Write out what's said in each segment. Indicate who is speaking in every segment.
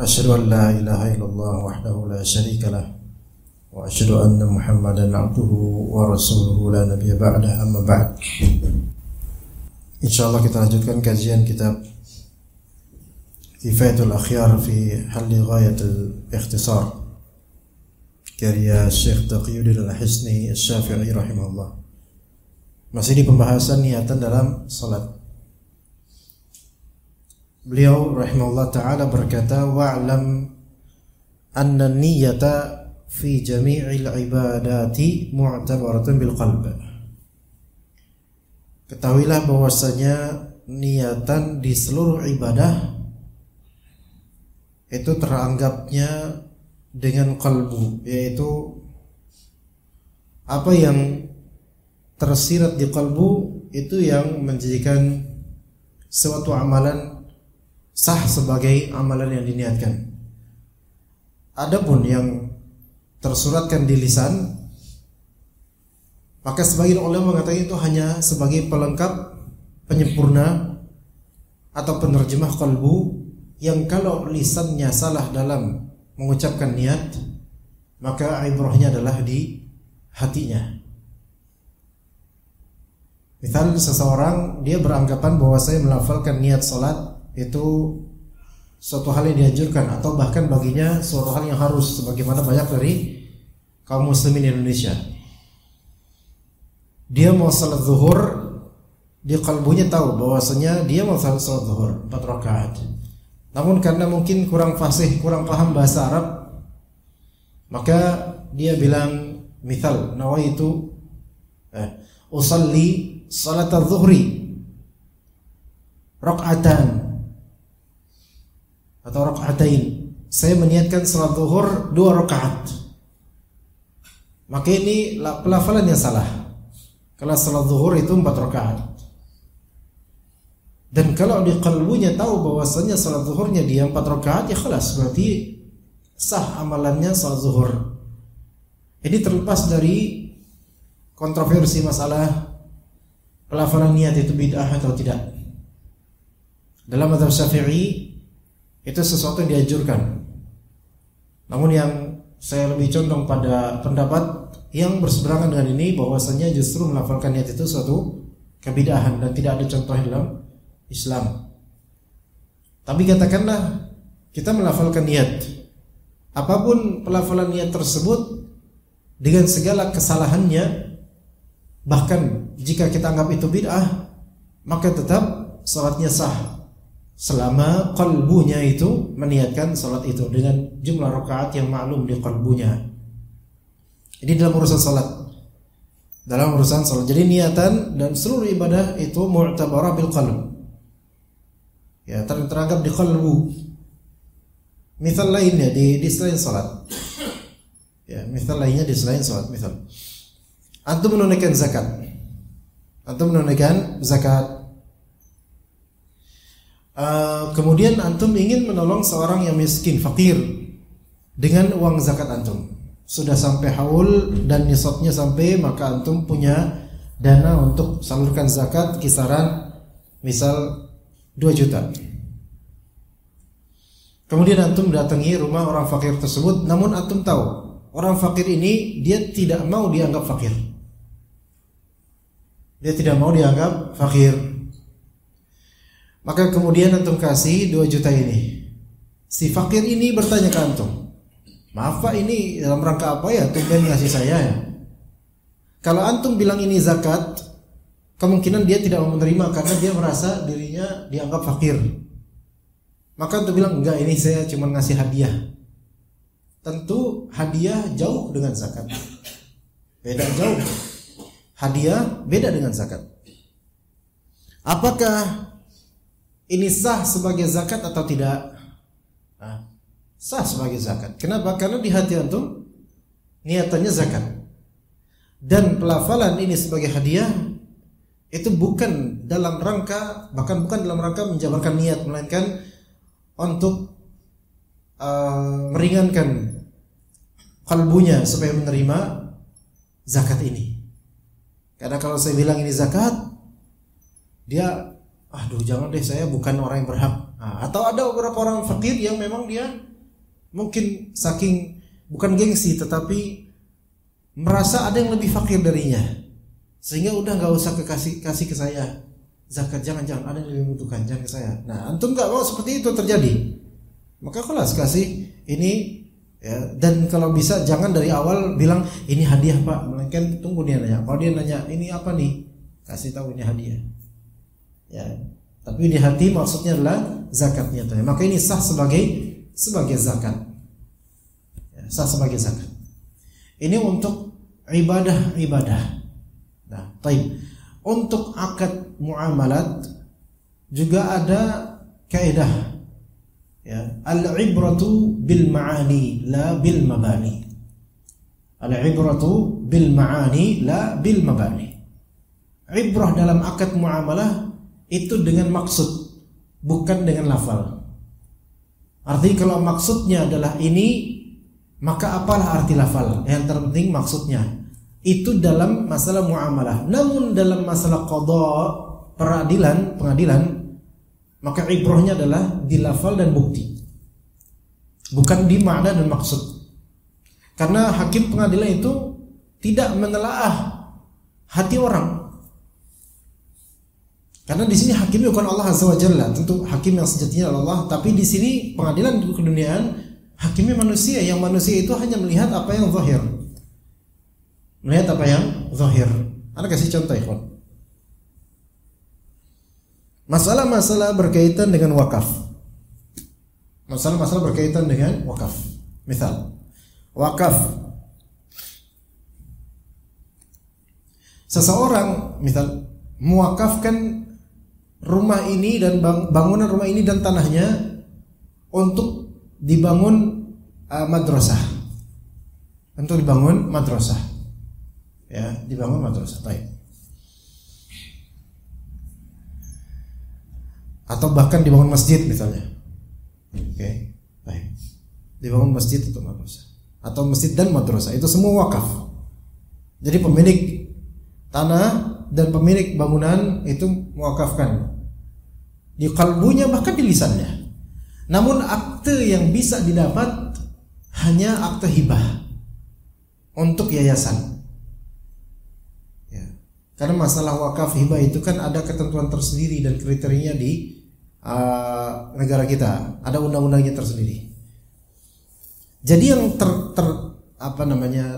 Speaker 1: أشهد أن لا إله إلا الله وحده لا شريك له وأشهد أن محمدا عبده ورسوله لا نبي بعده أما بعد. Insyaallah kita lanjutkan kajian kitab Kifayatul Akhyar fi Halli Ghayatul Ikhtisar karya Syekh Taqiyuddin Al-Hisni Asy-Syafi'i rahimahullah. Masih di pembahasan niatan dalam salat. Beliau rahimahullah ta'ala berkata, wa'lam anna niyata fi jami'il ibadati mu'tabaratun bil qalb. Ketahuilah bahwasanya niatan di seluruh ibadah itu teranggapnya dengan qalbu, yaitu apa yang tersirat di qalbu itu yang menjadikan suatu amalan sah sebagai amalan yang diniatkan. Adapun yang tersuratkan di lisan, maka sebagian ulama mengatakan itu hanya sebagai pelengkap, penyempurna atau penerjemah qalbu, yang kalau lisannya salah dalam mengucapkan niat, maka ibrahnya adalah di hatinya. Misal seseorang dia beranggapan bahwa saya melafalkan niat salat itu suatu hal yang dianjurkan atau bahkan baginya suatu hal yang harus, sebagaimana banyak dari kaum muslimin Indonesia. Dia mau salat zuhur, di kalbunya tahu bahwasanya dia mau salat zuhur 4 rakaat. Namun karena mungkin kurang fasih, kurang paham bahasa Arab, maka dia bilang misal nawaitu usalli salat az-zuhri rak'atan atau rak'atain. Saya meniatkan salat zuhur 2 rakaat. Maka ini pelafalannya salah. Kalau salat zuhur itu 4 rakaat. Dan kalau di qalbunya tahu bahwasanya salat zuhurnya dia 4 rakaat, ya khalas, berarti sah amalannya salat zuhur. Ini terlepas dari kontroversi masalah pelafalan niat itu bid'ah atau tidak. Dalam mazhab Syafi'i itu sesuatu yang dianjurkan. Namun yang saya lebih condong pada pendapat yang berseberangan dengan ini, bahwasanya justru melafalkan niat itu suatu kebid'ahan dan tidak ada contoh dalam Islam. Tapi katakanlah kita melafalkan niat, apapun pelafalan niat tersebut dengan segala kesalahannya, bahkan jika kita anggap itu bid'ah, maka tetap salatnya sah selama qalbunya itu meniatkan salat itu dengan jumlah rakaat yang maklum di qalbunya. Ini dalam urusan salat. Dalam urusan salat. Jadi niatan dan seluruh ibadah itu mu'tabarah bil qalb. Ya, teranggap di qalbu. Misal lainnya di selain salat. Ya, misal lainnya di selain salat. Misal antum menunaikan zakat. Kemudian antum ingin menolong seorang yang miskin, fakir, dengan uang zakat antum. Sudah sampai haul dan nisabnya sampai, maka antum punya dana untuk salurkan zakat kisaran misal 2 juta. Kemudian antum datangi rumah orang fakir tersebut, namun antum tahu orang fakir ini dia tidak mau dianggap fakir. Dia tidak mau dianggap fakir. Maka kemudian antum kasih 2 juta ini. Si fakir ini bertanya ke antum, maaf Pak, ini dalam rangka apa ya tumben ngasih saya ya? Kalau antum bilang ini zakat, kemungkinan dia tidak mau menerima karena dia merasa dirinya dianggap fakir. Maka antum bilang, enggak, ini saya cuma ngasih hadiah. Tentu hadiah jauh dengan zakat. Beda jauh. Hadiah beda dengan zakat. Apakah ini sah sebagai zakat atau tidak? Sah sebagai zakat. Kenapa? Karena di hati antum niatannya zakat. Dan pelafalan ini sebagai hadiah itu bukan dalam rangka, bahkan bukan dalam rangka menjabarkan niat, melainkan untuk meringankan kalbunya supaya menerima zakat ini. Karena kalau saya bilang ini zakat, dia aduh jangan deh, saya bukan orang yang berhak. Atau ada beberapa orang fakir yang memang dia mungkin saking bukan gengsi tetapi merasa ada yang lebih fakir darinya, sehingga udah nggak usah kasih ke saya zakat, jangan ada yang lebih membutuhkan, jangan ke saya. Nah, antum nggak mau seperti itu terjadi, maka kelas kasih ini ya. Dan kalau bisa jangan dari awal bilang ini hadiah Pak, melainkan tunggu dia nanya. Kalau dia nanya ini apa nih, kasih tahu ini hadiah ya, tapi di hati maksudnya adalah zakatnya. Maka ini sah sebagai zakat ya, sah sebagai zakat. Ini untuk ibadah. Nah, baik. Untuk akad muamalat juga ada kaidah ya, al-ibratu bil ma'ani la bil mabani. Al-ibratu bil ma'ani la bil mabani. Ibrah dalam akad muamalah itu dengan maksud, bukan dengan lafal. Artinya kalau maksudnya adalah ini, maka apalah arti lafal? Yang terpenting maksudnya. Itu dalam masalah muamalah. Namun dalam masalah qada, pengadilan, maka ibrahnya adalah di lafal dan bukti, bukan di makna dan maksud. Karena hakim pengadilan itu tidak menelaah hati orang. Karena di sini hakimnya bukan Allah Azza wa Jalla, tentu hakim yang sejatinya Allah. Tapi di sini pengadilan di keduniaan hakimnya manusia, yang manusia itu hanya melihat apa yang zahir. Melihat apa yang zahir. Anda kasih contoh ikhwan. Masalah-masalah berkaitan dengan wakaf. Masalah-masalah berkaitan dengan wakaf. Misal, wakaf. Seseorang misal mewakafkan rumah ini dan bangunan rumah ini dan tanahnya untuk dibangun madrasah. Untuk dibangun madrasah. Ya, dibangun madrasah. Baik. Atau bahkan dibangun masjid misalnya. Oke, baik. Dibangun masjid atau madrasah. Atau masjid dan madrasah, itu semua wakaf. Jadi pemilik tanah dan pemilik bangunan itu mewakafkan di kalbunya, bahkan di lisannya. Namun akte yang bisa didapat hanya akte hibah untuk yayasan. Ya. Karena masalah wakaf hibah itu kan ada ketentuan tersendiri dan kriterianya di negara kita, ada undang-undangnya tersendiri. Jadi yang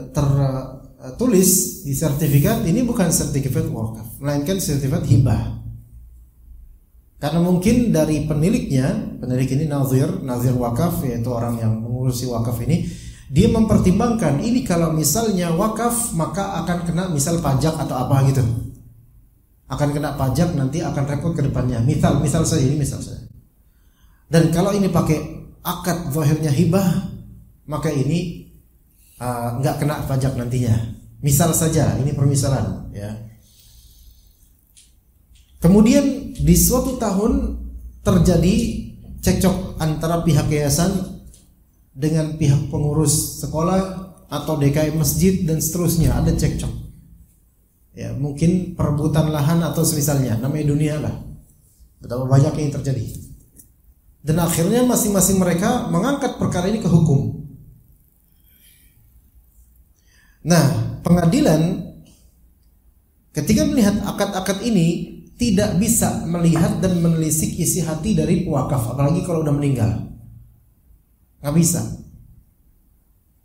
Speaker 1: tertulis di sertifikat ini bukan sertifikat wakaf, melainkan sertifikat hibah. Karena mungkin dari pemilik ini nazir wakaf, yaitu orang yang mengurusi wakaf ini, dia mempertimbangkan ini kalau misalnya wakaf maka akan kena misal pajak atau apa gitu. Akan kena pajak, nanti akan repot ke depannya. Misal saja. Dan kalau ini pakai akad zahirnya hibah, maka ini nggak kena pajak nantinya. Misal saja, ini permisalan ya. Kemudian di suatu tahun terjadi cekcok antara pihak yayasan dengan pihak pengurus sekolah atau DKM masjid dan seterusnya, ada cekcok. Ya, mungkin perebutan lahan atau semisalnya, namanya dunia lah. Betapa banyak yang terjadi. Dan akhirnya masing-masing mereka mengangkat perkara ini ke hukum. Nah, pengadilan ketika melihat akad-akad ini tidak bisa melihat dan menelisik isi hati dari pewakaf, apalagi kalau udah meninggal. Nggak bisa.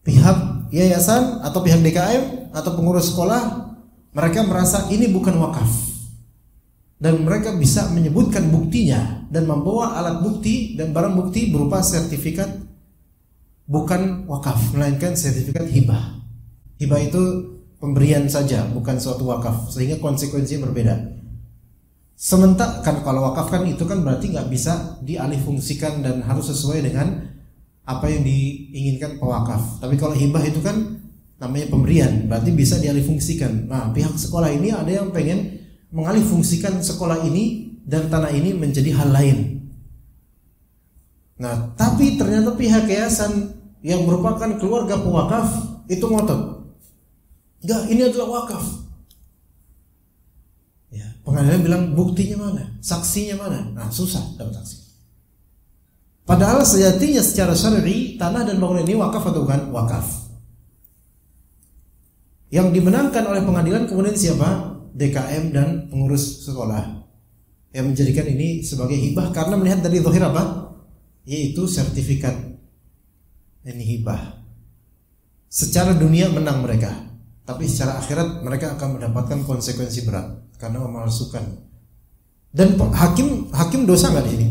Speaker 1: Pihak yayasan atau pihak DKM atau pengurus sekolah, mereka merasa ini bukan wakaf, dan mereka bisa menyebutkan buktinya dan membawa alat bukti dan barang bukti berupa sertifikat bukan wakaf, melainkan sertifikat hibah. Hibah itu pemberian saja, bukan suatu wakaf, sehingga konsekuensinya berbeda. Sementara kan kalau wakaf kan itu kan berarti nggak bisa dialihfungsikan dan harus sesuai dengan apa yang diinginkan pewakaf. Tapi kalau hibah itu kan namanya pemberian, berarti bisa dialihfungsikan. Nah, pihak sekolah ini ada yang pengen mengalihfungsikan sekolah ini dan tanah ini menjadi hal lain. Nah, tapi ternyata pihak yayasan yang merupakan keluarga pewakaf itu ngotot. Enggak, ini adalah wakaf. Ya, pengadilan bilang buktinya mana? Saksinya mana? Nah, susah dapat saksi. Padahal sejatinya secara syar'i tanah dan bangunan ini wakaf atau bukan? Wakaf. Yang dimenangkan oleh pengadilan kemudian siapa? DKM dan pengurus sekolah yang menjadikan ini sebagai hibah karena melihat dari zahir apa? Yaitu sertifikat. Ini hibah. Secara dunia menang mereka, tapi secara akhirat mereka akan mendapatkan konsekuensi berat karena memalsukan. Dan hakim dosa nggak di sini?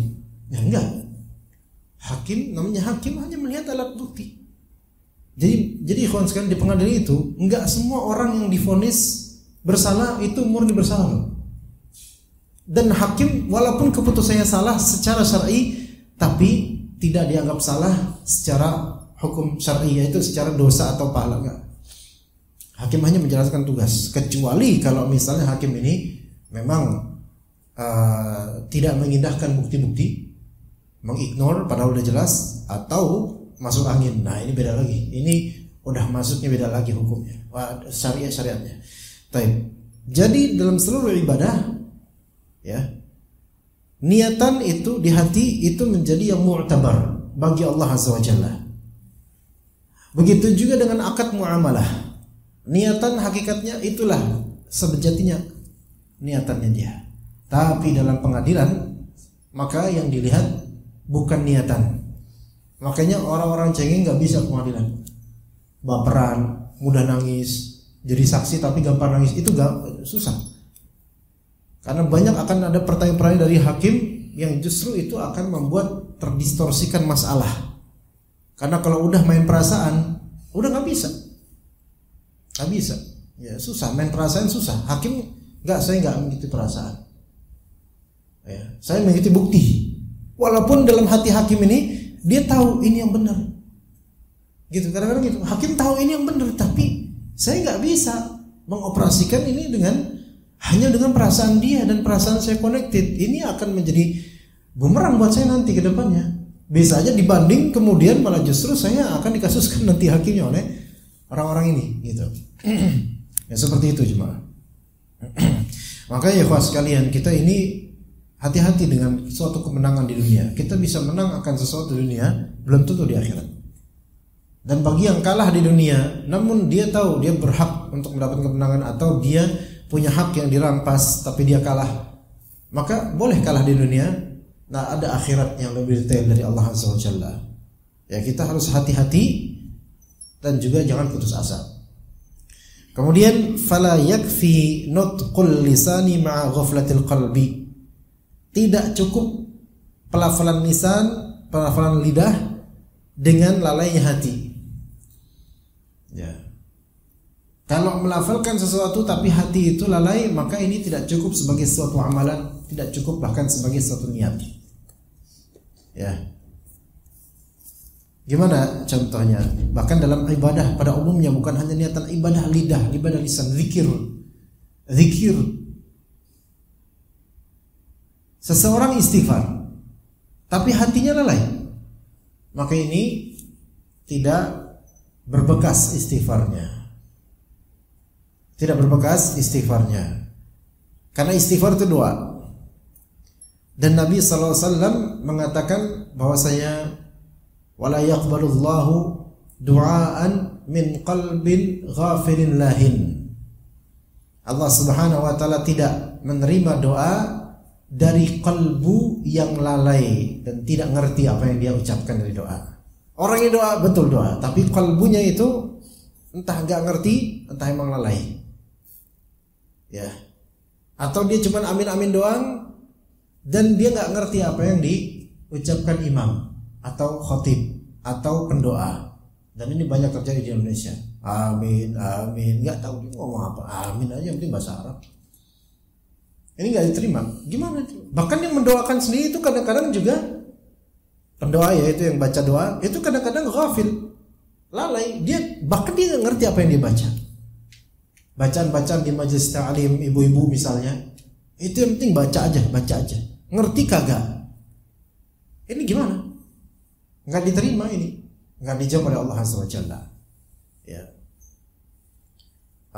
Speaker 1: Ya enggak. Hakim namanya hakim hanya melihat alat bukti. Jadi ikhwan sekalian, di pengadilan itu enggak semua orang yang divonis bersalah itu murni bersalah. Dan hakim walaupun keputusannya salah secara syar'i tapi tidak dianggap salah secara hukum syar'i, yaitu secara dosa atau pahala, enggak. Hakim hanya menjalankan tugas, kecuali kalau misalnya hakim ini memang tidak mengindahkan bukti-bukti, mengignore padahal udah jelas, atau masuk angin. Nah ini beda lagi. Ini udah masuknya beda lagi hukumnya, syariatnya. Jadi dalam seluruh ibadah, ya, niatan itu di hati itu menjadi yang mu'tabar bagi Allah Azza wa Jalla. Begitu juga dengan akad muamalah. Niatan hakikatnya itulah sejatinya niatannya dia. Tapi dalam pengadilan maka yang dilihat bukan niatan. Makanya orang-orang cengeng nggak bisa ke pengadilan. Baperan, mudah nangis, jadi saksi tapi gampang nangis, itu susah. Karena banyak akan ada pertanyaan-pertanyaan dari hakim yang justru itu akan membuat terdistorsikan masalah. Karena kalau udah main perasaan, udah nggak bisa. Ya susah, main perasaan susah. Hakim saya nggak mengikuti perasaan. Ya, saya mengikuti bukti. Walaupun dalam hati hakim ini dia tahu ini yang benar. Gitu, kadang-kadang gitu. Hakim tahu ini yang benar, tapi saya nggak bisa mengoperasikan ini hanya dengan perasaan dia dan perasaan saya connected. Ini akan menjadi bumerang buat saya nanti ke depannya. Bisa aja dibanding kemudian malah justru saya akan dikasuskan nanti hakimnya oleh orang-orang ini, gitu. Ya seperti itu jemaah. Makanya ya kawan sekalian, kita ini hati-hati dengan suatu kemenangan di dunia. Kita bisa menang akan sesuatu di dunia, belum tentu di akhirat. Dan bagi yang kalah di dunia, namun dia tahu dia berhak untuk mendapatkan kemenangan, atau dia punya hak yang dirampas tapi dia kalah, maka boleh kalah di dunia. Nah, ada akhirat yang lebih detail dari Allah Azza wa Jalla. Ya, kita harus hati-hati dan juga jangan putus asa. Kemudian fala yakfi nutqul lisani ma'a ghaflatil qalbi. Tidak cukup pelafalan lisan, pelafalan lidah dengan lalainya hati. Ya. Kalau melafalkan sesuatu tapi hati itu lalai, maka ini tidak cukup sebagai suatu amalan, tidak cukup bahkan sebagai suatu niat. Ya. Gimana contohnya? Bahkan dalam ibadah pada umumnya, bukan hanya niatan ibadah lidah, ibadah lisan, zikir. Seseorang istighfar tapi hatinya lalai, maka ini tidak berbekas istighfarnya. Tidak berbekas istighfarnya. Karena istighfar itu doa. Dan Nabi SAW mengatakan bahwasanya wala yaqbalullahu du'aan min qalbin ghafilin lahin. Allah Subhanahu wa taala tidak menerima doa dari kalbu yang lalai dan tidak ngerti apa yang dia ucapkan dari doa. Orangnya doa betul doa, tapi kalbunya itu entah enggak ngerti, entah emang lalai. Ya. Atau dia cuma amin-amin doang dan dia enggak ngerti apa yang diucapkan imam atau khatib atau pendoa. Dan ini banyak terjadi di Indonesia. Amin, amin, enggak tahu dia ngomong apa. Amin aja, penting bahasa Arab. Ini enggak diterima. Gimana itu? Bahkan yang mendoakan sendiri itu kadang-kadang juga pendoa, yaitu yang baca doa, itu kadang-kadang ghafil, lalai. Dia bahkan dia enggak ngerti apa yang dia baca. Bacaan-bacaan di majelis ta'lim ibu-ibu misalnya, itu yang penting baca aja. Ngerti kagak? Ini gimana? Enggak diterima ini. Enggak dijawab oleh Allah Azza wa Jalla. Ya.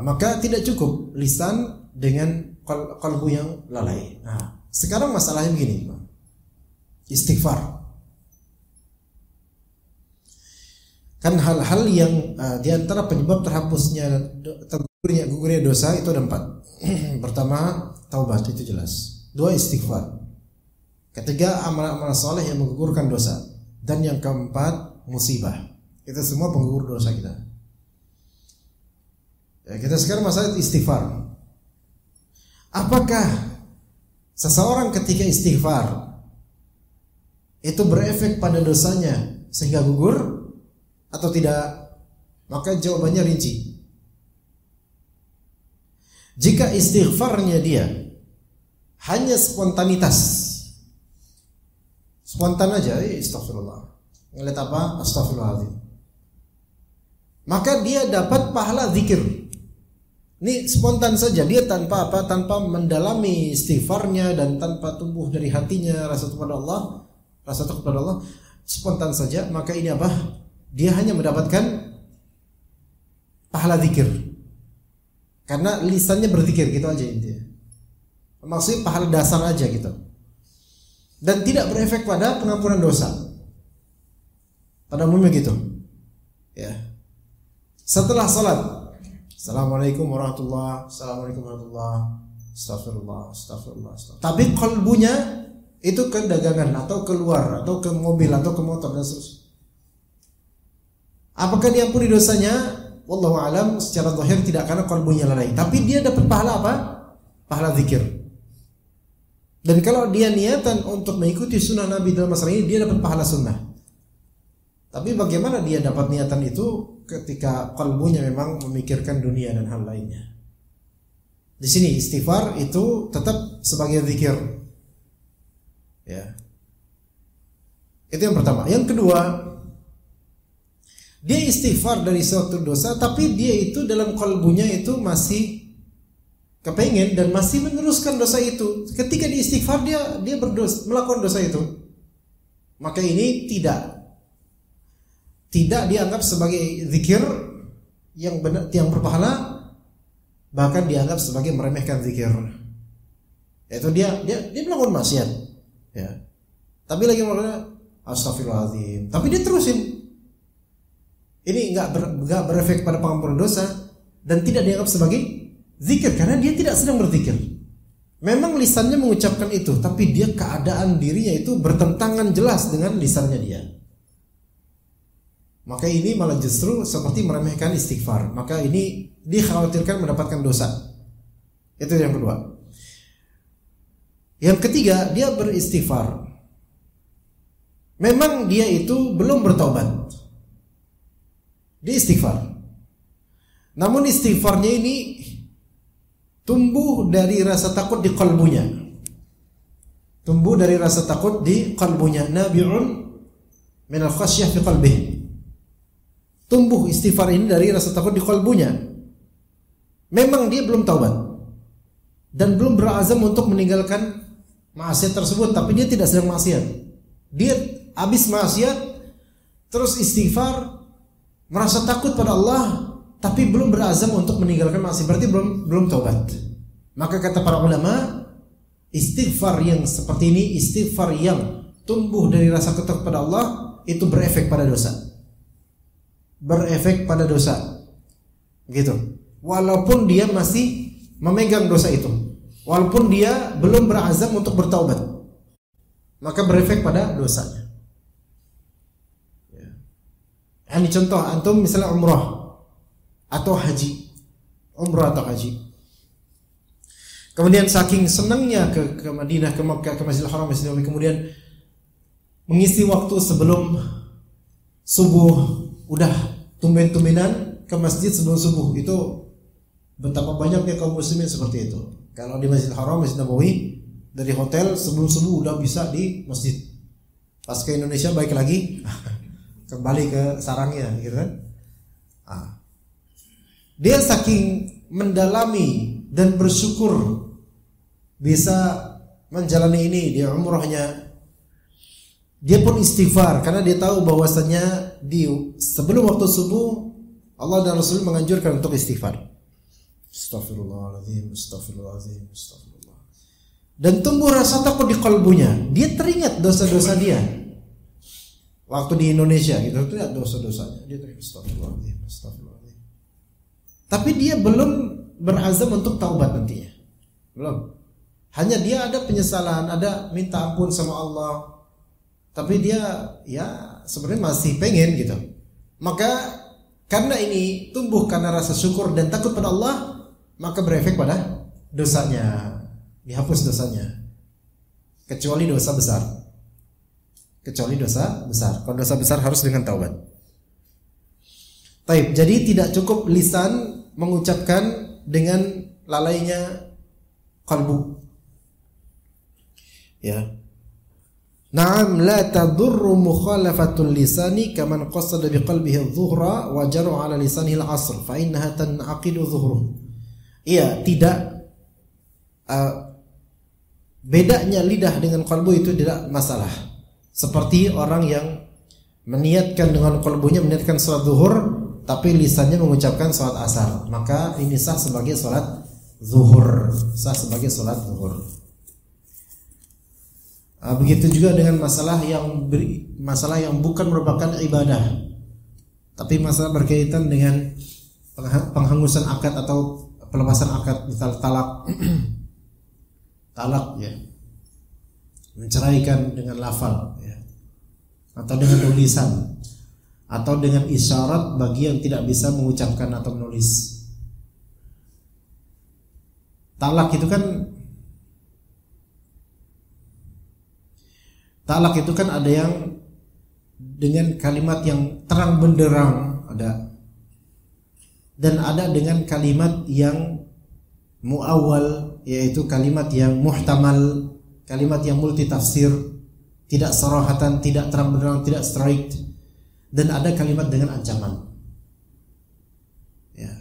Speaker 1: Maka tidak cukup lisan dengan kalbu yang lalai. Nah, sekarang masalahnya begini, istighfar. Kan hal-hal yang di antara penyebab terhapusnya gugurnya dosa itu ada 4. Pertama, taubat, itu jelas. 2, istighfar. Ketiga, amal-amal soleh yang menggugurkan dosa. Dan yang keempat, musibah. Itu semua penggugur dosa kita. Ya, kita sekarang masalah istighfar. Apakah seseorang ketika istighfar itu berefek pada dosanya sehingga gugur atau tidak? Maka jawabannya rinci. Jika istighfarnya dia hanya spontanitas, spontan aja, astagfirullah, ngeliat apa, astagfirullahaladzim, maka dia dapat pahala zikir. Ini spontan saja, dia tanpa mendalami istighfarnya dan tanpa tumbuh dari hatinya rasa takut kepada Allah, spontan saja, maka ini apa? Dia hanya mendapatkan pahala zikir. Karena lisannya berzikir, gitu aja intinya. Maksudnya pahala dasar aja gitu. Dan tidak berefek pada pengampunan dosa. Pada umumnya gitu. Ya. Setelah salat, Assalamualaikum warahmatullahi wabarakatuh, Assalamualaikum warahmatullahi wabarakatuh, astagfirullah. Tapi kalbunya itu ke dagangan atau keluar atau ke mobil atau ke motor dan seterusnya. Apakah diampuni dosanya? Wallahu alam, secara zahir tidak, karena kalbunya lalai. Tapi dia dapat pahala apa? Pahala zikir. Dan kalau dia niatan untuk mengikuti sunnah Nabi dalam masalah ini, dia dapat pahala sunnah. Tapi bagaimana dia dapat niatan itu ketika kalbunya memang memikirkan dunia dan hal lainnya? Di sini istighfar itu tetap sebagai zikir. Ya. Itu yang pertama. Yang kedua, dia istighfar dari suatu dosa, tapi dia itu dalam kalbunya itu masih kepengen dan masih meneruskan dosa itu. Ketika dia istighfar, dia melakukan dosa itu, maka ini tidak dianggap sebagai zikir yang benar, yang berpahala, bahkan dianggap sebagai meremehkan zikir. Yaitu dia melakukan maksiat, ya. Tapi lagi melakukan astagfirullahaladzim, tapi dia terusin. Ini enggak berefek pada pengampunan dosa dan tidak dianggap sebagai zikir karena dia tidak sedang berzikir. Memang lisannya mengucapkan itu, tapi dia keadaan dirinya itu bertentangan jelas dengan lisannya dia. Maka ini malah justru seperti meremehkan istighfar. Maka ini dikhawatirkan mendapatkan dosa. Itu yang kedua. Yang ketiga, dia beristighfar. Memang dia itu belum bertobat. Dia istighfar. Namun istighfarnya ini tumbuh dari rasa takut di kalbunya. Tumbuh dari rasa takut di kalbunya. Nabi'un minal khasyah fi qalbih. Tumbuh istighfar ini dari rasa takut di kalbunya. Memang dia belum taubat dan belum berazam untuk meninggalkan maksiat tersebut, tapi dia tidak sedang maksiat. Dia habis maksiat terus istighfar, merasa takut pada Allah, tapi belum berazam untuk meninggalkan maksiat, berarti belum taubat. Maka kata para ulama, istighfar yang seperti ini, istighfar yang tumbuh dari rasa takut pada Allah, itu berefek pada dosa. Berefek pada dosa. Gitu. Walaupun dia masih memegang dosa itu, walaupun dia belum berazam untuk bertaubat, maka berefek pada dosanya. Ini contoh, antum misalnya umrah atau haji, umrah atau haji. Kemudian saking senangnya ke Madinah, ke Makkah, ke Masjidil Haram, Masjidil Nabawi, kemudian mengisi waktu sebelum subuh, udah tumben-tumbenan ke masjid sebelum subuh. Itu betapa banyaknya kaum muslimin seperti itu. Kalau di Masjidil Haram, Masjidil Nabawi, dari hotel sebelum subuh udah bisa di masjid. Pas ke Indonesia balik lagi kembali ke sarangnya, gitu kan? Dia saking mendalami dan bersyukur bisa menjalani ini, dia umrahnya, dia pun istighfar karena dia tahu bahwasanya sebelum waktu subuh Allah dan Rasul menganjurkan untuk istighfar. Astagfirullahaladzim, astagfirullahaladzim, astagfirullah. Dan tumbuh rasa takut di kalbunya. Dia teringat dosa-dosa dia. waktu di Indonesia gitu, lihat dosa-dosanya, dia teriak astagfirullahaladzim, astagfirullahaladzim. Tapi dia belum berazam untuk taubat nantinya, belum. Hanya dia ada penyesalan, ada minta ampun sama Allah, tapi dia ya sebenarnya masih pengen gitu. Maka karena ini tumbuh karena rasa syukur dan takut pada Allah, maka berefek pada dosanya, dihapus dosanya. Kecuali dosa besar. Kecuali dosa besar. Kalau dosa besar harus dengan taubat. Taib. Jadi tidak cukup lisan mengucapkan dengan lalainya qalbu. Ya. Na'am la tadurru mukhalafatul lisani kaman qasada biqalbihi adh-dhuhra wa jaru 'ala lisanihi al-'asr fa innaha tan'aqidu dhuhruh. Iya, tidak bedanya lidah dengan qalbu itu tidak masalah. Seperti orang yang meniatkan dengan qalbunya meniatkan salat zuhur tapi lisannya mengucapkan salat asar, maka ini sah sebagai salat zuhur, sah sebagai salat zuhur. Begitu juga dengan masalah yang bukan merupakan ibadah, tapi masalah berkaitan dengan penghangusan akad atau pelepasan akad, misal talak, talak ya, menceraikan dengan lafal ya, atau dengan tulisan, atau dengan isyarat bagi yang tidak bisa mengucapkan atau menulis. Talak itu kan ada yang dengan kalimat yang terang benderang ada, dan ada dengan kalimat yang muawwal, yaitu kalimat yang muhtamal, kalimat yang multi tafsir, tidak sarahatan, tidak terang benderang, tidak straight, dan ada kalimat dengan ancaman. Ya.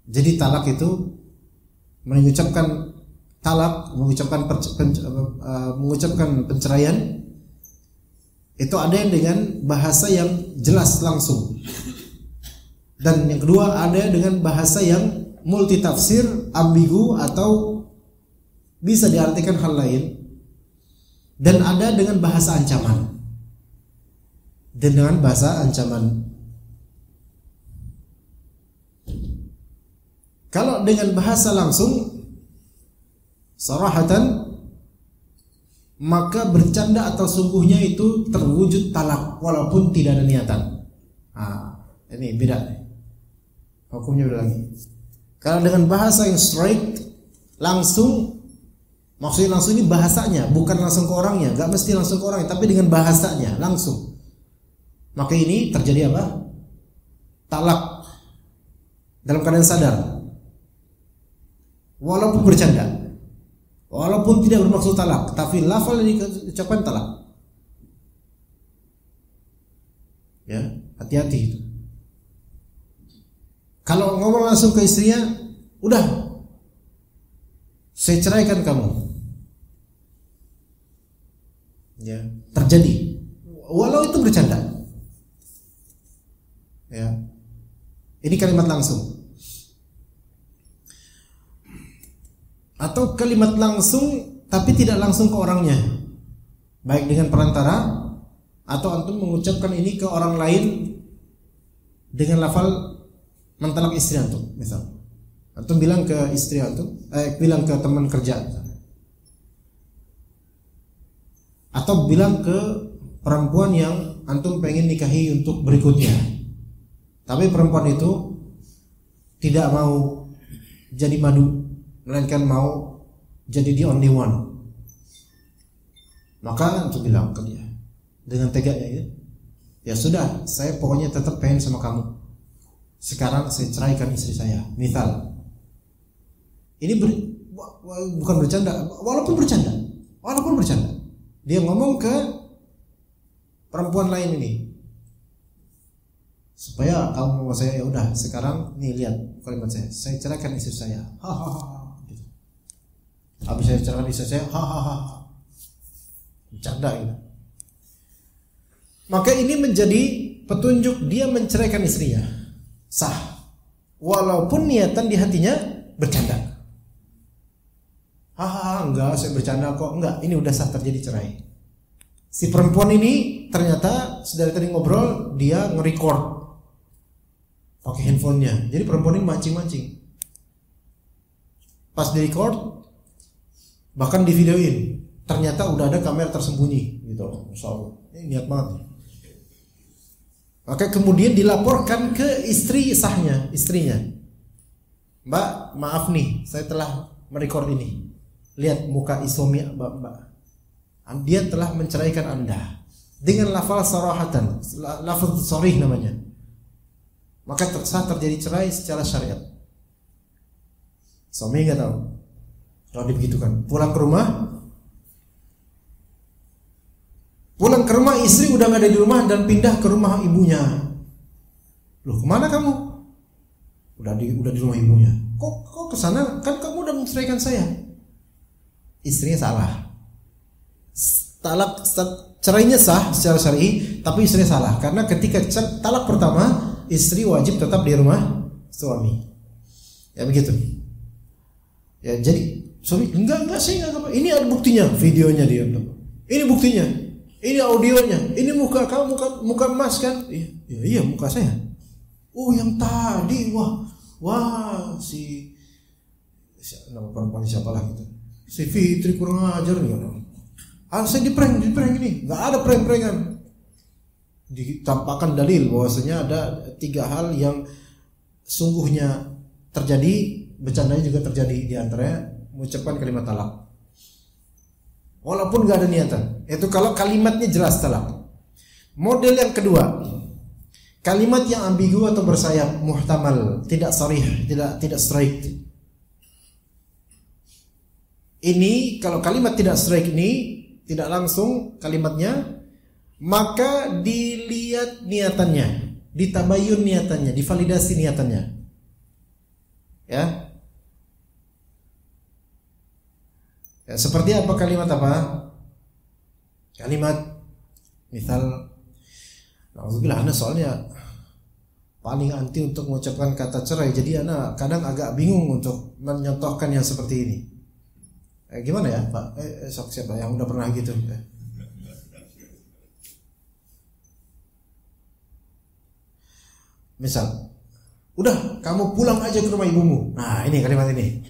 Speaker 1: Jadi talak itu mengucapkan talak, mengucapkan penceraian, itu ada yang dengan bahasa yang jelas langsung, dan yang kedua ada dengan bahasa yang multi tafsir, ambigu, atau bisa diartikan hal lain, dan ada dengan bahasa ancaman. Dan dengan bahasa ancaman, kalau dengan bahasa langsung sarahatan, maka bercanda atau sungguhnya itu terwujud talak walaupun tidak ada niatan. Ini beda, hukumnya beda lagi. Kalau dengan bahasa yang straight, langsung, maksudnya langsung ini bahasanya, bukan langsung ke orangnya, gak mesti langsung ke orangnya, tapi dengan bahasanya langsung, maka ini terjadi apa? Talak dalam keadaan sadar, walaupun bercanda, walaupun tidak bermaksud talak, tapi lafal yang diucapkan talak. Ya, hati-hati itu. Kalau ngomong langsung ke istrinya, udah, saya ceraikan kamu. Ya, terjadi. Walau itu bercanda. Ya. Ini kalimat langsung. Atau kalimat langsung tapi tidak langsung ke orangnya, baik dengan perantara atau antum mengucapkan ini ke orang lain dengan lafal mentalak istri antum, misal antum bilang ke istri antum, bilang ke teman kerja misalnya, atau bilang ke perempuan yang antum pengen nikahi untuk berikutnya, tapi perempuan itu tidak mau jadi madu, melainkan mau jadi the only one. Maka antum bilang ke dia dengan tegaknya, ya sudah, saya pokoknya tetap pengen sama kamu. Sekarang saya ceraikan istri saya, misal. Ini bukan bercanda, walaupun bercanda. Dia ngomong ke perempuan lain ini, supaya kamu mau saya, ya udah, sekarang nih lihat kalimat saya ceraikan istri saya. Gitu. Habis saya ceraikan istri saya, bercanda gitu. Maka ini menjadi petunjuk dia menceraikan istrinya, sah, walaupun niatan di hatinya bercanda. Enggak, saya bercanda kok. Enggak, ini udah sah, terjadi cerai. Si perempuan ini ternyata dari tadi ngobrol dia nge-record pakai handphonenya. Jadi perempuan ini mancing-mancing. Pas di-record bahkan di videoin, ternyata udah ada kamera tersembunyi gitu. Ini niat banget. Maka kemudian dilaporkan ke istrinya. Mbak, maaf nih, saya telah merekord ini. Lihat muka suami mbak. Dia telah menceraikan Anda dengan lafal sarahatan, lafal sharih namanya. Maka terjadi cerai secara syariat. Suami nggak tahu. Kalau dibegitukan, pulang ke rumah istri udah nggak ada di rumah dan pindah ke rumah ibunya. Loh, kemana kamu? Udah di rumah ibunya. Kok kesana? Kan kamu udah menceraikan saya. Istrinya salah. Cerainya sah secara syar'i, tapi istrinya salah karena ketika talak pertama istri wajib tetap di rumah suami. Ya begitu. Ya jadi suami enggak sih enggak apa. Ini ada buktinya, videonya dia. Ini buktinya. Ini audionya. Ini muka kamu kan, muka Mas kan? Iya muka saya. Oh yang tadi wah si nama perempuan siapalah gitu. Si Fitri kurang ajar nih. Saya di prank ini. Enggak ada prank-prankan. Ditampakkan dalil bahwasanya ada 3 hal yang sungguhnya terjadi, bercandanya juga terjadi, di antaranya mengucapkan kalimat talak. Walaupun gak ada niatan. Itu kalau kalimatnya jelas talak. Model yang kedua, kalimat yang ambigu atau bersayap, muhtamal, tidak sharih, tidak straight. Ini kalau kalimat tidak straight ini tidak langsung kalimatnya, maka dilihat niatannya, ditabayun niatannya, divalidasi niatannya. Ya, seperti apa kalimat apa? Kalimat misal, alhamdulillah, ana soalnya paling anti untuk mengucapkan kata cerai, jadi ana kadang agak bingung untuk menyontohkan yang seperti ini. Gimana ya Pak? Sok siapa yang udah pernah gitu? Misal, udah kamu pulang aja ke rumah ibumu. Nah ini kalimat ini.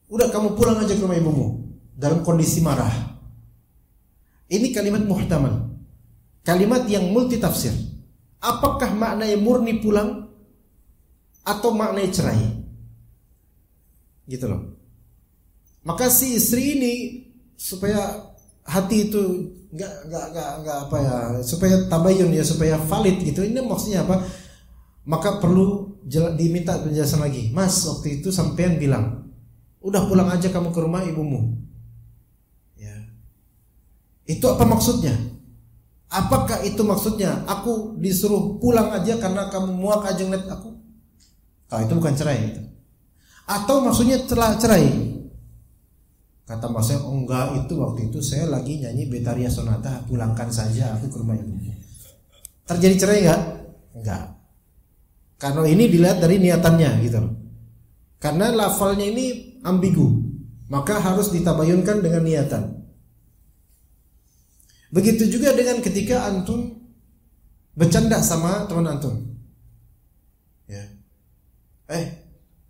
Speaker 1: Udah kamu pulang aja ke rumah ibumu dalam kondisi marah. Ini kalimat muhtamal, kalimat yang multi tafsir. Apakah maknanya murni pulang atau maknanya cerai? Gitu loh. Maka si istri ini supaya hati itu nggak apa ya, supaya tabayun ya, supaya valid gitu. Ini maksudnya apa? Maka perlu diminta penjelasan lagi. Mas, waktu itu sampean bilang, udah pulang aja kamu ke rumah ibumu. Ya. Itu apa maksudnya? Apakah itu maksudnya aku disuruh pulang aja karena kamu muak aja ngeliat aku? Itu bukan cerai itu. Atau maksudnya telah cerai? Kata mas saya, enggak, itu waktu itu saya lagi nyanyi Betaria Sonata, pulangkan saja aku ke rumah ibu. Terjadi cerai enggak? Enggak. Karena ini dilihat dari niatannya gitu loh. Karena lafalnya ini ambigu, maka harus ditabayunkan dengan niatan. Begitu juga dengan ketika antum bercanda sama teman antum. Ya.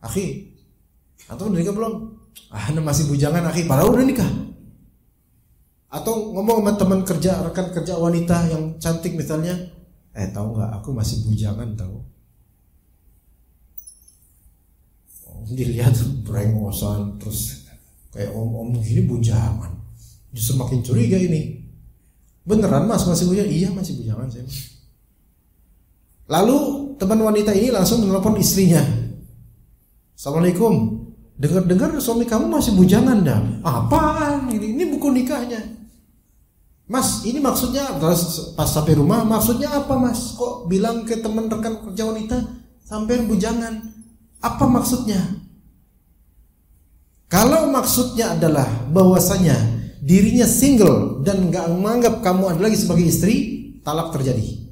Speaker 1: Akhi, antum udah nikah belum? Anda masih bujangan akhi, padahal udah nikah. Atau ngomong sama teman kerja, rekan kerja wanita yang cantik misalnya, tahu nggak, aku masih bujangan tahu. Dilihat brengosan terus kayak om gini bujangan, justru makin curiga ini. Beneran mas masih bujangan? Iya masih bujangan saya. Lalu teman wanita ini langsung menelpon istrinya. Assalamualaikum, dengar suami kamu masih bujangan dah. Apaan ini buku nikahnya. Mas, ini maksudnya pas sampai rumah maksudnya apa mas? Kok bilang ke teman rekan kerja wanita sampai bujangan? Apa maksudnya? Kalau maksudnya adalah bahwasanya dirinya single dan gak menganggap kamu ada lagi sebagai istri, talak terjadi.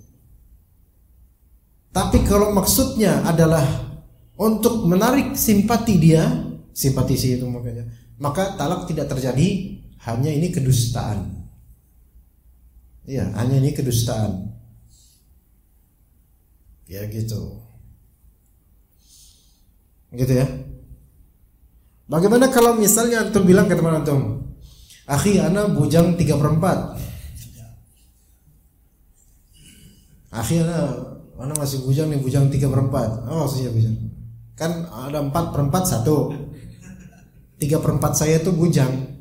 Speaker 1: Tapi kalau maksudnya adalah untuk menarik simpati dia, simpati sih itu makanya, maka talak tidak terjadi. Hanya ini kedustaan. Ya, hanya ini kedustaan. Ya gitu. Gitu ya. Bagaimana kalau misalnya antum bilang ke teman antum, "Akhi, ana bujang 3/4." "Akhi, ana masih bujang nih, bujang 3/4." Oh, maksudnya bujang. Kan ada 4/4 1. 3/4 saya itu bujang.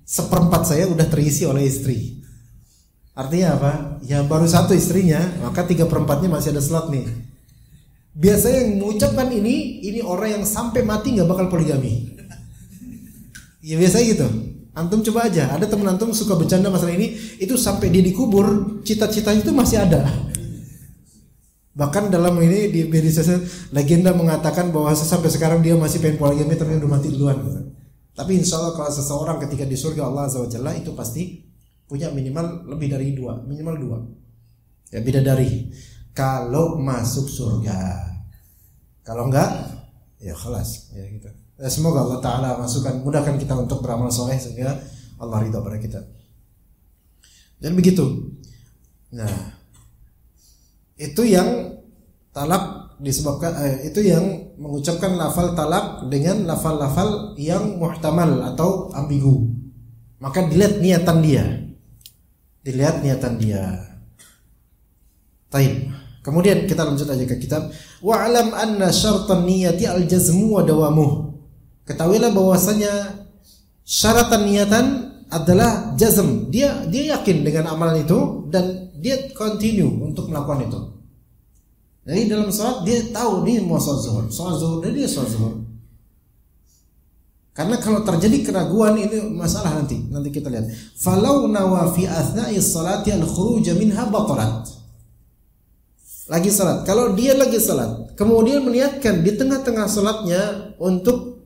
Speaker 1: 1/4 saya udah terisi oleh istri. Artinya apa? Ya baru 1 istrinya, maka 3/4-nya masih ada slot nih. Biasanya yang mengucapkan ini orang yang sampai mati nggak bakal poligami. Ya biasanya gitu. Antum coba aja, ada teman antum suka bercanda masalah ini, itu sampai dia dikubur, cita-citanya itu masih ada. Bahkan dalam ini di legenda mengatakan bahwa sampai sekarang dia masih pengen poligami tapi udah mati duluan. Tapi insya Allah kalau seseorang ketika di surga Allah Azza wa Jalla itu pasti punya minimal lebih dari 2, minimal 2. Ya bidadari. Kalau masuk surga. Kalau enggak, ya khalas, ya gitu. Semoga Allah Ta'ala mudahkan kita untuk beramal soleh sehingga Allah ridha pada kita. Dan begitu. Nah, itu yang talak disebabkan, itu yang mengucapkan lafal talak dengan lafal-lafal yang muhtamal atau ambigu. Maka dilihat niatan dia. Taib. Kemudian kita lanjut aja ke kitab. Wa'lam anna syartan niyati al-jazmu wa dawamuh. Ketahuilah bahwasanya syaratan niatan adalah jazm. Dia yakin dengan amalan itu dan dia continue untuk melakukan itu. Jadi dalam salat dia tahu dia mau salat zuhur dan dia salat zuhur. Karena kalau terjadi keraguan ini masalah nanti kita lihat. Falau nawa fi athna'i salati al-khuruj minha batalat. Lagi salat. Kalau dia lagi salat, kemudian meniatkan di tengah-tengah salatnya untuk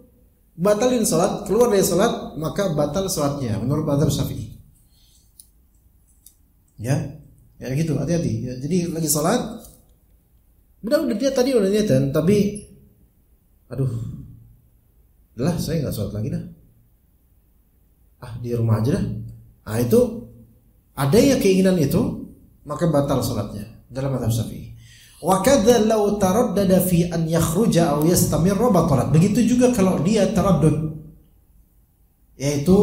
Speaker 1: batalin salat, keluar dari salat, maka batal salatnya menurut mazhab Syafi'i. Ya gitu, hati-hati. Ya, jadi lagi salat, udah dia tadi udah niatan, tapi udahlah saya nggak salat lagi dah. Di rumah aja dah. Nah itu ada ya keinginan itu, maka batal salatnya dalam mazhab Syafi'i. Wa kadza law taraddada fi an yakhruja aw yastamirra batalat. Begitu juga kalau dia taraddud, yaitu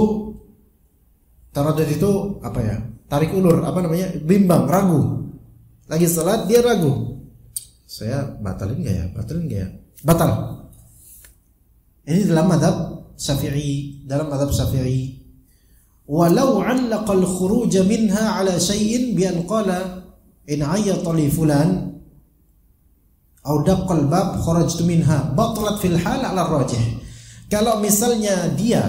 Speaker 1: taraddud itu apa ya? Tarik ulur, bimbang, ragu. Lagi salat dia ragu. Saya batalin enggak ya? Batal. Ini dalam mazhab Syafi'i. Walau 'allaqa al-khuruj minha 'ala syai'in bi an qala in 'ayyata li fulan aw daqqal bab kharajtu minha batalat fil hal 'ala rajih. Kalau misalnya dia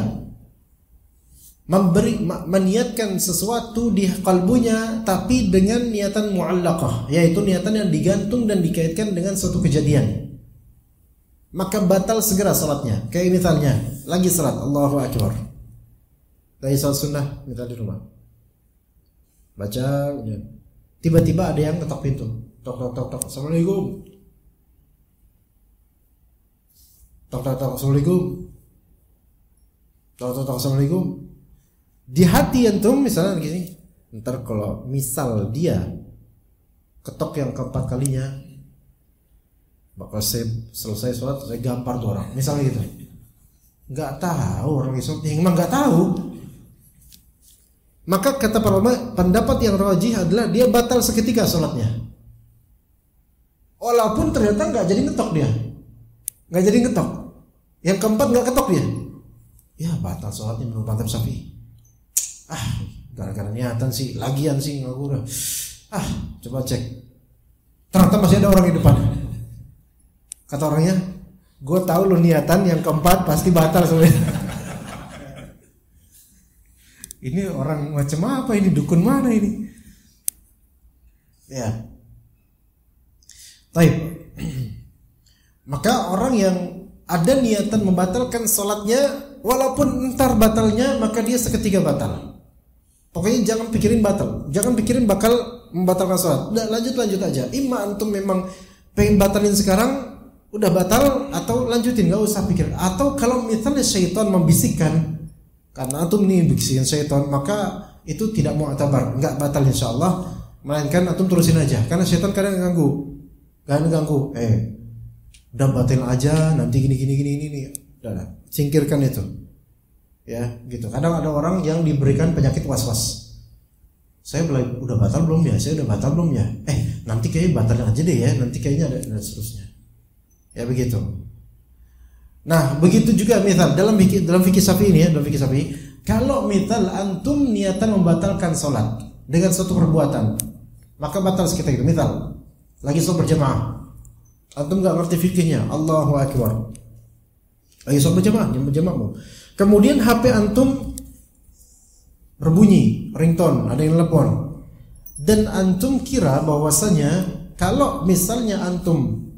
Speaker 1: meniatkan sesuatu di kalbunya tapi dengan niatan mu'allaqah, yaitu niatan yang digantung dan dikaitkan dengan suatu kejadian, maka batal segera salatnya. Kayak misalnya lagi salat Allahu Akbar, lagi salat sunnah misal di rumah, baca, tiba-tiba ada yang ketok pintu, tok, Assalamualaikum. Tok, Assalamualaikum. Di hati antum misalnya gini, ntar kalau misal dia ketok yang keempat kalinya, bakal saya selesai sholat saya gampar tuh orang, misalnya gitu. Nggak tahu orang sholat, emang nggak tahu. Maka kata para ulama, pendapat yang rajih adalah dia batal seketika sholatnya. Walaupun ternyata nggak jadi ngetok, yang keempat nggak ketok dia, ya batal sholatnya menurut mazhab Syafi'i. Gara-gara niatan sih, lagian sih ngaku udah. Coba cek, ternyata masih ada orang di depan. Kata orangnya, gue tahu lu niatan yang keempat pasti batal sebenarnya. Ini orang macam apa ini, dukun mana ini? Ya. Baik. Maka orang yang ada niatan membatalkan sholatnya, walaupun entar batalnya, maka dia seketika batal. Pokoknya jangan pikirin batal, jangan pikirin bakal membatalkan sholat. Udah lanjut aja. Ima antum memang pengen batalin sekarang, udah batal, atau lanjutin, nggak usah pikir. Atau kalau misalnya syaitan membisikkan, karena antum nih bisikin syaitan, maka itu tidak mu'tabar, enggak batal insyaallah, melainkan antum terusin aja karena setan kadang ganggu. Udah batal aja, nanti gini. Udah, singkirkan itu. Ya, gitu. Kadang ada orang yang diberikan penyakit was-was. Saya udah batal belum ya? Nanti kayaknya batal aja deh ya. Nanti kayaknya ada dan seterusnya. Ya begitu. Nah, begitu juga misal dalam fikih Syafi'i ini ya, dalam fikih Syafi'i, kalau misal antum niatan membatalkan salat dengan suatu perbuatan, maka batal sekitar itu. Misal lagi salat berjamaah. Antum enggak ngerti fikihnya. Allahu akbar. Lagi salat berjamaah. Kemudian HP antum berbunyi, ringtone, ada yang telepon. Dan antum kira bahwasanya kalau misalnya antum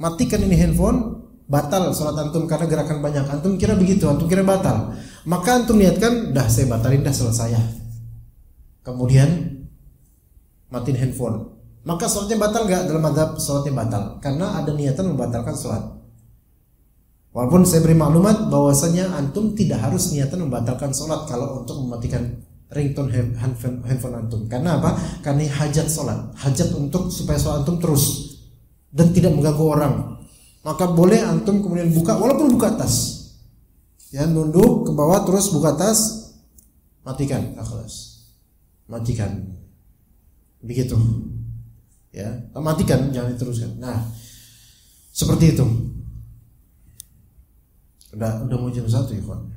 Speaker 1: matikan ini handphone, batal salat antum karena gerakan banyak. Antum kira begitu, antum kira batal. Maka antum niatkan, dah saya batalin dah salat saya. Kemudian matiin handphone. Maka salatnya batal enggak? Dalam mazhab salatnya batal karena ada niatan membatalkan salat. Walaupun saya beri maklumat bahwasanya antum tidak harus niatan membatalkan sholat kalau untuk mematikan ringtone handphone antum. Karena apa? Karena hajat sholat, hajat untuk supaya sholat antum terus dan tidak mengganggu orang. Maka boleh antum kemudian buka, walaupun buka tas, ya nunduk ke bawah terus buka tas, matikan, akhlas, matikan, begitu, ya, matikan, jangan diteruskan. Nah, seperti itu. Udah mau jam 1 ya kawan.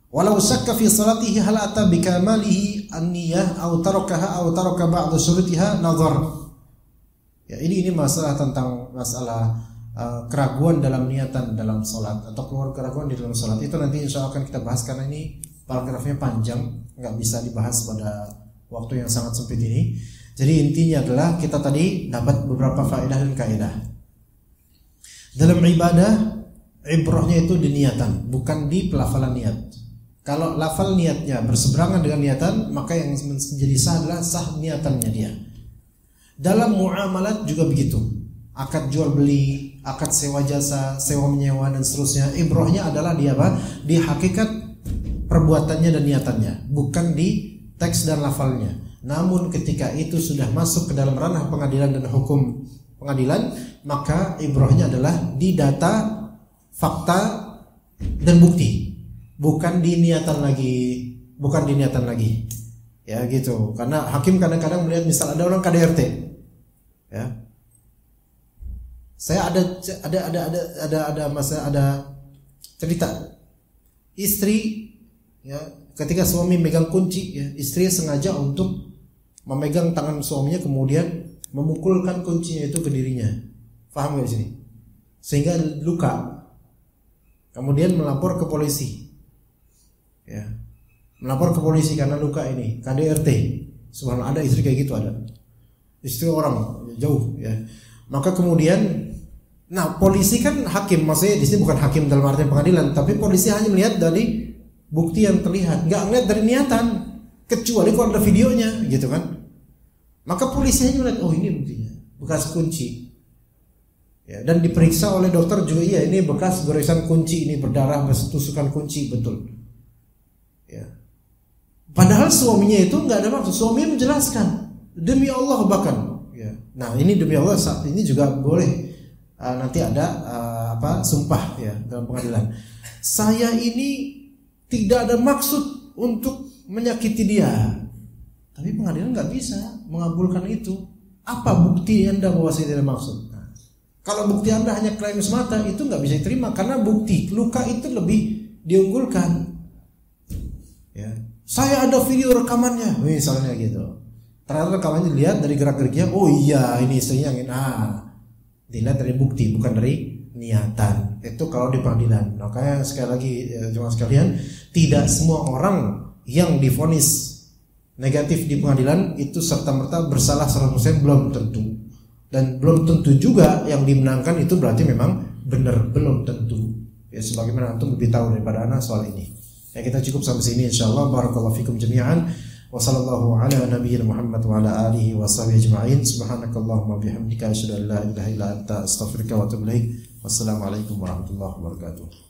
Speaker 1: Walau syakka fi salatihi hal ata bi kamalihi an-niyah aw tarakaha aw taraka ba'd syurutiha nazar. Ya, ini masalah tentang masalah keraguan dalam niatan dalam salat atau keluar keraguan di dalam salat. Itu nanti insyaallah akan kita bahas karena ini paragrafnya panjang, enggak bisa dibahas pada waktu yang sangat sempit ini. Jadi intinya adalah kita tadi dapat beberapa faedah dan kaidah. Dalam ibadah ibrahnya itu di niatan, bukan di pelafalan niat. Kalau lafal niatnya berseberangan dengan niatan, maka yang menjadi sah adalah sah niatannya dia. Dalam muamalat juga begitu. Akad jual beli, akad sewa jasa, sewa menyewa dan seterusnya. Ibrahnya adalah di apa? Di hakikat perbuatannya dan niatannya, bukan di teks dan lafalnya. Namun ketika itu sudah masuk ke dalam ranah pengadilan dan hukum pengadilan, maka ibrahnya adalah di data, fakta dan bukti, bukan di niatan lagi, ya gitu. Karena hakim kadang-kadang melihat misal ada orang KDRT, ya, saya ada cerita istri, ya, ketika suami megang kunci, ya, istri sengaja untuk memegang tangan suaminya kemudian memukulkan kuncinya itu ke dirinya, paham gak di sini? Sehingga luka. Kemudian melapor ke polisi, ya, melapor ke polisi karena luka ini, KDRT. Subhanallah, ada istri kayak gitu, ada istri orang jauh, ya. Maka kemudian, nah polisi kan hakim, maksudnya di sini bukan hakim dalam arti pengadilan, tapi polisi hanya melihat dari bukti yang terlihat, nggak melihat dari niatan, kecuali kalau ada videonya, gitu kan. Maka polisi hanya melihat, oh ini buktinya, bekas kunci. Ya, dan diperiksa oleh dokter juga, iya ini bekas goresan kunci, ini berdarah, tusukan kunci, betul. Ya. Padahal suaminya itu nggak ada maksud, suaminya menjelaskan demi Allah bahkan. Ya. Nah ini demi Allah saat ini juga boleh nanti ada sumpah ya dalam pengadilan. Saya ini tidak ada maksud untuk menyakiti dia, tapi pengadilan nggak bisa mengabulkan itu. Apa bukti Anda bahwa saya tidak maksud? Kalau bukti Anda hanya klaim semata, itu nggak bisa diterima karena bukti luka itu lebih diunggulkan. Ya. Saya ada video rekamannya, misalnya gitu. Ternyata rekamannya dilihat dari gerak-geriknya, oh iya ini istrinya yang dilihat dari bukti bukan dari niatan. Itu kalau di pengadilan. Makanya sekali lagi jemaah sekalian, tidak semua orang yang divonis negatif di pengadilan itu serta-merta bersalah 100%, belum tentu. Dan belum tentu juga yang dimenangkan itu berarti memang benar, belum tentu. Ya sebagaimana antum lebih tahu daripada ana soal ini. Ya kita cukup sampai sini insyaallah. Barakallahu fikum jami'an. Wa sallallahu ala nabiyyina Muhammad wa ala alihi wa sahbihi ajma'in. Subhanakallahumma bihamdika asyhadu an la ilaha illa anta astaghfiruka wa atubu ilaik. Wassalamualaikum warahmatullahi wabarakatuh.